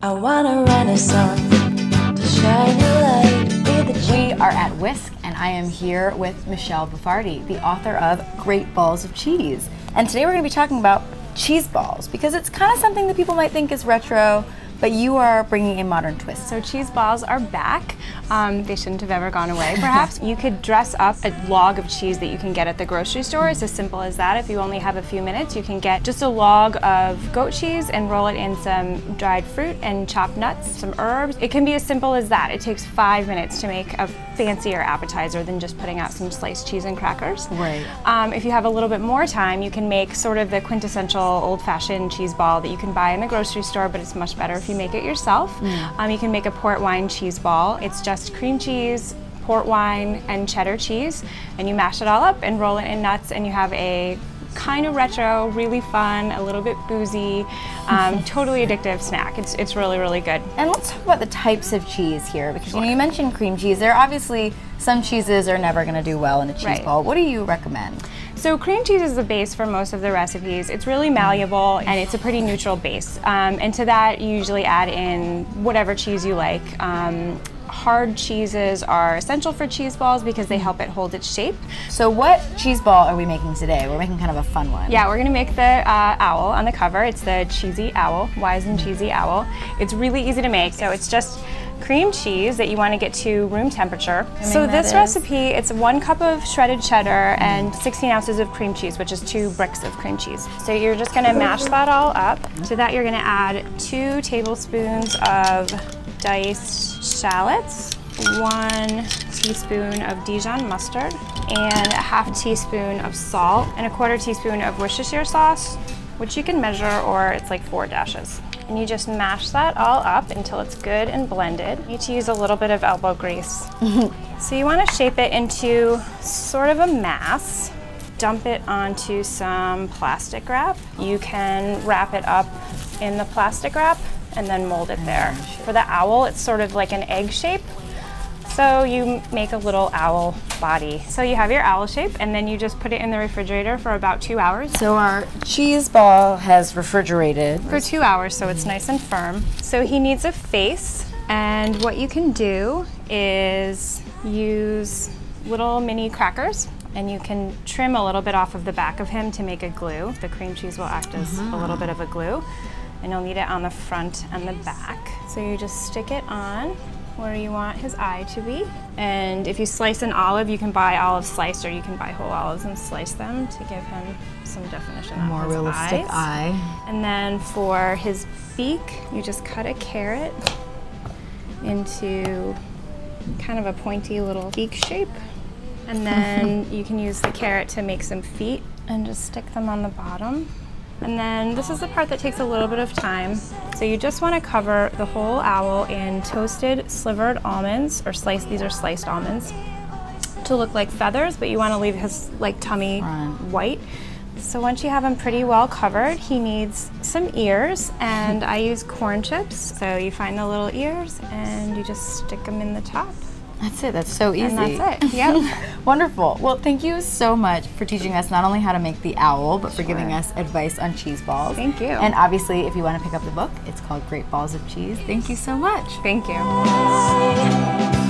I want a renaissance to shine a light with the We are at Whisk, and I am here with Michelle Buffardi, the author of Great Balls of Cheese. And today we're going to be talking about cheese balls, because it's kind of something that people might think is retro, but you are bringing a modern twist. So cheese balls are back. They shouldn't have ever gone away, perhaps. You could dress up a log of cheese that you can get at the grocery store. It's as simple as that. If you only have a few minutes, you can get just a log of goat cheese and roll it in some dried fruit and chopped nuts, some herbs. It can be as simple as that. It takes 5 minutes to make a fancier appetizer than just putting out some sliced cheese and crackers. Right. If you have a little bit more time, you can make sort of the quintessential old-fashioned cheese ball that you can buy in the grocery store, but it's much better if you make it yourself. You can make a port wine cheese ball. It's just cream cheese, port wine, and cheddar cheese, and you mash it all up and roll it in nuts, and you have a kind of retro, really fun, a little bit boozy, totally addictive snack. It's really, really good. And let's talk about the types of cheese here, because you mentioned cream cheese. There are obviously some cheeses are never going to do well in a cheese ball. What do you recommend? So cream cheese is the base for most of the recipes. It's really malleable and it's a pretty neutral base. And to that you usually add in whatever cheese you like. Hard cheeses are essential for cheese balls because they help it hold its shape. So what cheese ball are we making today? We're making kind of a fun one. Yeah, we're gonna make the owl on the cover. It's the cheesy owl, wise and cheesy owl. It's really easy to make. So it's just cream cheese that you want to get to room temperature. So this recipe, it's 1 cup of shredded cheddar and 16 ounces of cream cheese, which is 2 bricks of cream cheese. So you're just gonna mash that all up. To that you're gonna add 2 tablespoons of diced shallots, 1 teaspoon of Dijon mustard, and a ½ teaspoon of salt, and a 1/4 teaspoon of Worcestershire sauce, which you can measure, or it's like 4 dashes. And you just mash that all up until it's good and blended. You need to use a little bit of elbow grease. So you want to shape it into sort of a mass. Dump it onto some plastic wrap. You can wrap it up in the plastic wrap and then mold it there. For the owl, it's sort of like an egg shape. So you make a little owl body. So you have your owl shape, and then you just put it in the refrigerator for about 2 hours. So our cheese ball has refrigerated For 2 hours, so it's nice and firm. So he needs a face, and what you can do is use little mini crackers, and you can trim a little bit off of the back of him to make a glue. The cream cheese will act as a little bit of a glue, and you'll need it on the front and the back. So you just stick it on where you want his eye to be. And if you slice an olive, you can buy olives sliced, or you can buy whole olives and slice them to give him some definition on more his realistic eyes. eye. And then for his beak, you just cut a carrot into kind of a pointy little beak shape. And then you can use the carrot to make some feet and just stick them on the bottom. And then this is the part that takes a little bit of time. So you just want to cover the whole owl in toasted slivered almonds, or these are sliced almonds, to look like feathers, but you want to leave his tummy white. So once you have him pretty well covered, he needs some ears, and I use corn chips. So you find the little ears and you just stick them in the top. That's it. That's so easy. And that's it. Yep. Wonderful. Well, thank you so much for teaching us not only how to make the owl, but for giving us advice on cheese balls. Thank you. And obviously, if you want to pick up the book, it's called Great Balls of Cheese. Thank you so much. Thank you.